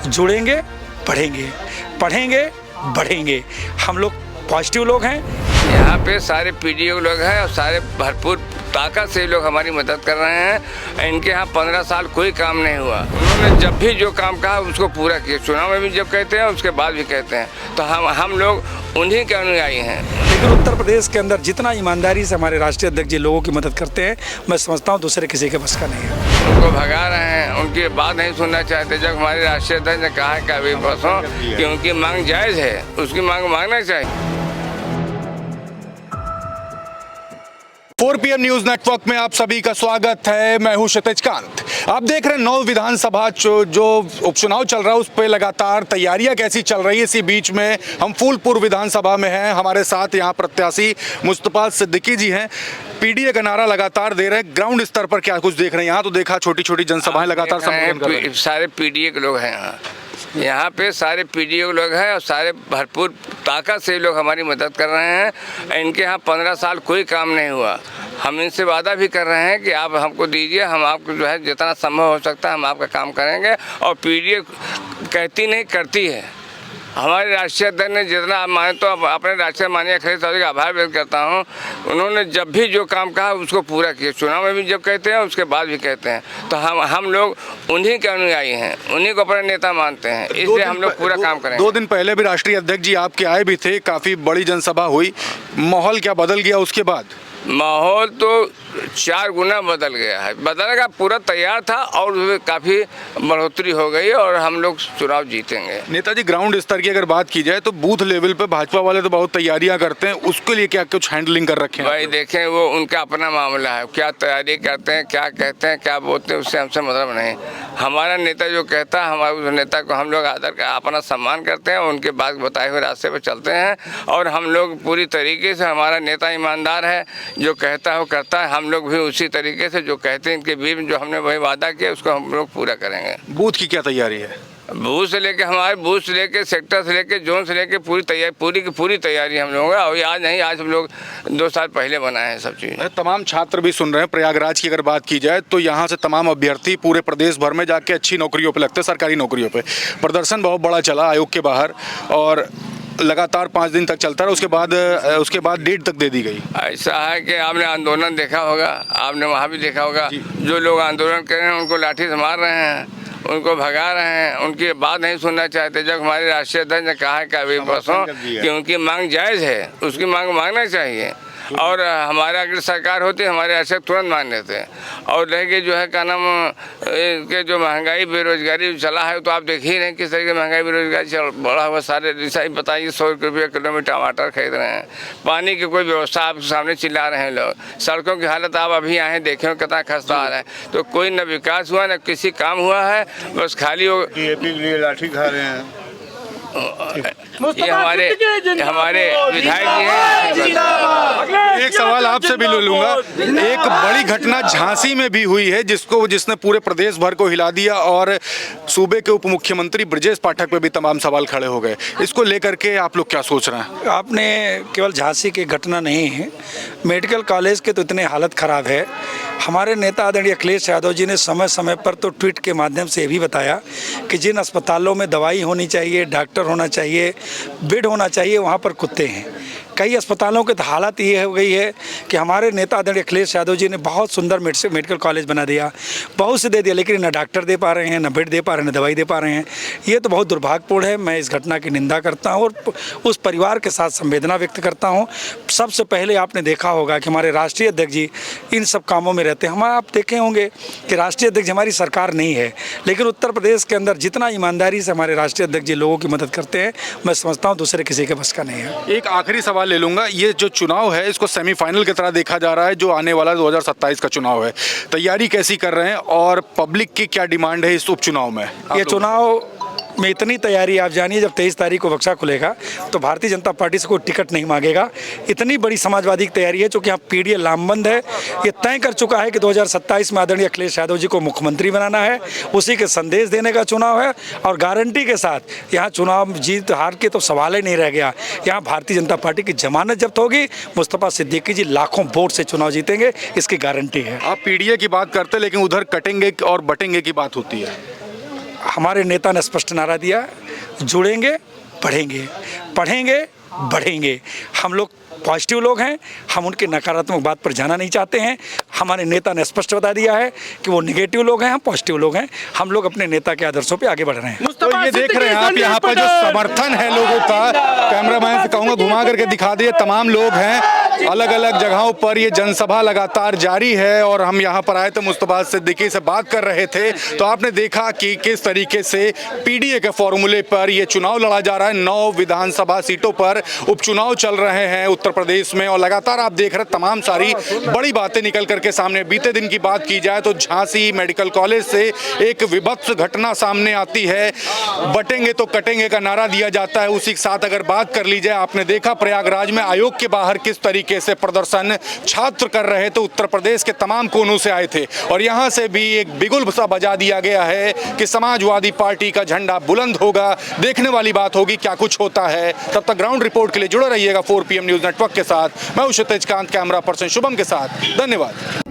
जुड़ेंगे, पढ़ेंगे, पढ़ेंगे, बढ़ेंगे। हम लोग पॉजिटिव लोग हैं। यहाँ पे सारे पीडीओ लोग हैं और सारे भरपूर ताकत से लोग हमारी मदद कर रहे हैं। इनके यहाँ 15 साल कोई काम नहीं हुआ। उन्होंने जब भी जो काम कहा उसको पूरा किया। चुनाव में भी जब कहते हैं उसके बाद भी कहते हैं, तो हम लोग उन्हीं के अनुयायी हैं। लेकिन उत्तर प्रदेश के अंदर जितना ईमानदारी से हमारे राष्ट्रीय अध्यक्ष जी लोगों की मदद करते हैं, मैं समझता हूँ दूसरे किसी के बस का नहीं है। उनको भगा रहे हैं, उनकी बात नहीं सुनना चाहते। जब हमारे राष्ट्रीय अध्यक्ष ने कहा है कि अभी बसों कि उनकी मांग जायज़ है, उसकी मांग मांगना चाहिए। 4 PM न्यूज नेटवर्क में आप सभी का स्वागत है। मैं हूं क्षितिज कांत। आप देख रहे हैं 9 विधानसभा जो उपचुनाव चल रहा है उस पर लगातार तैयारियां कैसी चल रही है। इसी बीच में हम फूलपुर विधानसभा में हैं। हमारे साथ यहां प्रत्याशी मुस्तफा सिद्दीकी जी हैं। पीडीए का नारा लगातार दे रहे हैं। ग्राउंड स्तर पर क्या कुछ देख रहे हैं? यहाँ तो देखा छोटी छोटी जनसभाएं लगातार संबोधन कर रहे हैं। सारे पीडीए के लोग हैं यहाँ पे सारे पीडीओ लोग हैं और सारे भरपूर ताकत से लोग हमारी मदद कर रहे हैं। इनके यहाँ 15 साल कोई काम नहीं हुआ। हम इनसे वादा भी कर रहे हैं कि आप हमको दीजिए, हम आपको जो है जितना संभव हो सकता है हम आपका काम करेंगे। और पीडीए कहती नहीं करती है। हमारे राष्ट्रीय अध्यक्ष ने जितना आप माने, तो अपने राष्ट्रीय माननीय अखिलेश यादव का आभार व्यक्त करता हूँ। उन्होंने जब भी जो काम कहा उसको पूरा किया। चुनाव में भी जब कहते हैं उसके बाद भी कहते हैं, तो हम लोग उन्हीं के अनुयायी हैं, उन्हीं को अपने नेता मानते हैं। इसलिए हम लोग पूरा काम करेंगे। 2 दिन पहले भी राष्ट्रीय अध्यक्ष जी आपके आए भी थे, काफ़ी बड़ी जनसभा हुई। माहौल क्या बदल गया उसके बाद? माहौल तो 4 गुना बदल गया है। बदलने का पूरा तैयार था और काफ़ी बढ़ोतरी हो गई और हम लोग चुनाव जीतेंगे। नेताजी, ग्राउंड स्तर की अगर बात की जाए तो बूथ लेवल पे भाजपा वाले तो बहुत तैयारियां करते हैं। उसके लिए क्या कुछ हैंडलिंग कर रखे हैं? भाई देखें, वो उनका अपना मामला है। क्या तैयारी करते हैं, क्या कहते हैं, क्या बोलते हैं, उससे हमसे मतलब नहीं। हमारा नेता जो कहता है, हमारे उस नेता को हम लोग आदर का अपना सम्मान करते हैं। उनके बाद बताए हुए रास्ते पर चलते हैं और हम लोग पूरी तरीके से, हमारा नेता ईमानदार है, जो कहता है वो करता है। हम लोग भी उसी तरीके से जो कहते हैं, इनके बीच में जो हमने वही वादा किया उसको हम लोग पूरा करेंगे। बूथ की क्या तैयारी है? बूथ से लेके, हमारे बूथ से लेके, सेक्टर से लेके, जोन से लेके पूरी तैयारी हम लोग। और आज नहीं, आज हम लोग 2 साल पहले बनाए हैं सब चीज़। तमाम छात्र भी सुन रहे हैं। प्रयागराज की अगर बात की जाए तो यहाँ से तमाम अभ्यर्थी पूरे प्रदेश भर में जाके अच्छी नौकरियों पे लगते हैं, सरकारी नौकरियों पे। प्रदर्शन बहुत बड़ा चला आयोग के बाहर और लगातार 5 दिन तक चलता रहा। उसके बाद डेट तक दे दी गई। ऐसा है कि आपने आंदोलन देखा होगा, आपने वहाँ भी देखा होगा, जो लोग आंदोलन कर रहे हैं उनको लाठी से मार रहे हैं, उनको भगा रहे हैं, उनकी बात नहीं सुनना चाहते। जब हमारे राष्ट्रीय अध्यक्ष ने कहा है कि अभी बसों कि उनकी मांग जायज़ है, उसकी मांग मांगना चाहिए। और हमारे अगर सरकार होती हमारे ऐसे तुरंत मान लेते। और रह गई जो है क्या नाम के जो महंगाई बेरोजगारी चला है, तो आप देख ही नहीं किस तरीके महंगाई बेरोजगारी बढ़ा हुआ। सारे रिसाई बताइए, 100 रुपये किलो में टमाटर खरीद रहे हैं। पानी की कोई व्यवस्था आपके सामने चिल्ला रहे हैं लोग। सड़कों की हालत आप अभी आए देखें कितना खस्ता आ रहा है। तो कोई न विकास हुआ न किसी काम हुआ है, बस खाली लाठी खा रहे हैं। ये हमारे विधायक जी हैं। एक सवाल आपसे भी ले लूंगा। एक बड़ी घटना झांसी में भी हुई है जिसने पूरे प्रदेश भर को हिला दिया और सूबे के उप मुख्यमंत्री ब्रजेश पाठक पे भी तमाम सवाल खड़े हो गए। इसको लेकर के आप लोग क्या सोच रहे हैं? आपने केवल झांसी की घटना नहीं है, मेडिकल कॉलेज के तो इतने हालत ख़राब है। हमारे नेता आदरणीय अखिलेश यादव जी ने समय समय पर तो ट्वीट के माध्यम से ये भी बताया कि जिन अस्पतालों में दवाई होनी चाहिए, डॉक्टर होना चाहिए, बेड होना चाहिए, वहाँ पर कुत्ते हैं। कई अस्पतालों की हालत ये हो गई है कि हमारे नेता आदरणीय अखिलेश यादव जी ने बहुत सुंदर मेडिकल कॉलेज बना दिया, बहुत से दे दिया, लेकिन न डॉक्टर दे पा रहे हैं, न बेड दे पा रहे हैं, न दवाई दे पा रहे हैं। ये तो बहुत दुर्भाग्यपूर्ण है। मैं इस घटना की निंदा करता हूँ और उस परिवार के साथ संवेदना व्यक्त करता हूँ। सबसे पहले आपने देखा होगा कि हमारे राष्ट्रीय अध्यक्ष जी इन सब कामों में रहते हैं। आप देखे होंगे कि राष्ट्रीय अध्यक्ष हमारी सरकार नहीं है, लेकिन उत्तर प्रदेश के अंदर जितना ईमानदारी से हमारे राष्ट्रीय अध्यक्ष जी लोगों की मदद करते हैं, मैं समझता हूँ दूसरे किसी के बस का नहीं है। एक आखिरी सवाल ले लूंगा। ये जो चुनाव है इसको सेमीफाइनल की तरह देखा जा रहा है, जो आने वाला 2027 का चुनाव है। तैयारी कैसी कर रहे हैं और पब्लिक की क्या डिमांड है इस उपचुनाव में? ये चुनाव में इतनी तैयारी, आप जानिए जब 23 तारीख को बक्सा खुलेगा तो भारतीय जनता पार्टी से कोई टिकट नहीं मांगेगा। इतनी बड़ी समाजवादी की तैयारी है, चूँकि यहाँ पीडीए लामबंद है। ये तय कर चुका है कि 2027 में आदरणीय अखिलेश यादव जी को मुख्यमंत्री बनाना है। उसी के संदेश देने का चुनाव है और गारंटी के साथ यहाँ चुनाव जीत हार के तो सवाल ही नहीं रह गया। यहाँ भारतीय जनता पार्टी की जमानत जब्त होगी। मुस्तफा सिद्दीकी जी लाखों वोट से चुनाव जीतेंगे, इसकी गारंटी है। आप पीडीए की बात करते हैं, लेकिन उधर कटेंगे और बटेंगे की बात होती है। हमारे नेता ने स्पष्ट नारा दिया, जुड़ेंगे बढ़ेंगे, पढ़ेंगे बढ़ेंगे। हम लोग पॉजिटिव लोग हैं, हम उनके नकारात्मक बात पर जाना नहीं चाहते हैं। हमारे नेता ने स्पष्ट बता दिया है कि वो निगेटिव लोग हैं, हम पॉजिटिव लोग हैं। हम लोग अपने नेता के आदर्शों पे आगे बढ़ रहे हैं। तो ये देख रहे हैं आप यहाँ पर जो समर्थन है लोगों का, कैमरामैन से कहूँगा घुमा करके दिखा दिए, तमाम लोग हैं अलग अलग जगहों पर। ये जनसभा लगातार जारी है और हम यहाँ पर आए थे, मुस्तफा सिद्दीकी से बात कर रहे थे, तो आपने देखा कि किस तरीके से पीडीए के फॉर्मूले पर ये चुनाव लड़ा जा रहा है। 9 विधानसभा सीटों पर उपचुनाव चल रहे हैं उत्तर प्रदेश में और लगातार आप देख रहे हैं तमाम सारी बड़ी बातें निकल करके सामने। बीते दिन की बात की जाए तो झांसी मेडिकल कॉलेज से एक विभत्स घटना सामने आती है, बटेंगे तो कटेंगे का नारा दिया जाता है। उसी के साथ अगर बात कर ली जाए, आपने देखा प्रयागराज में आयोग के बाहर किस तरीके से प्रदर्शन छात्र कर रहे थे, उत्तर प्रदेश के तमाम कोनों से आए थे और यहाँ से भी एक बिगुल सा बजा दिया गया है कि समाजवादी पार्टी का झंडा बुलंद होगा। देखने वाली बात होगी क्या कुछ होता है। तब तक ग्राउंड रिपोर्ट के लिए जुड़े रहिएगा 4PM न्यूज नेटवर्क के साथ। मैं हूं क्षितिज कांत, कैमरा पर्सन शुभम के साथ। धन्यवाद।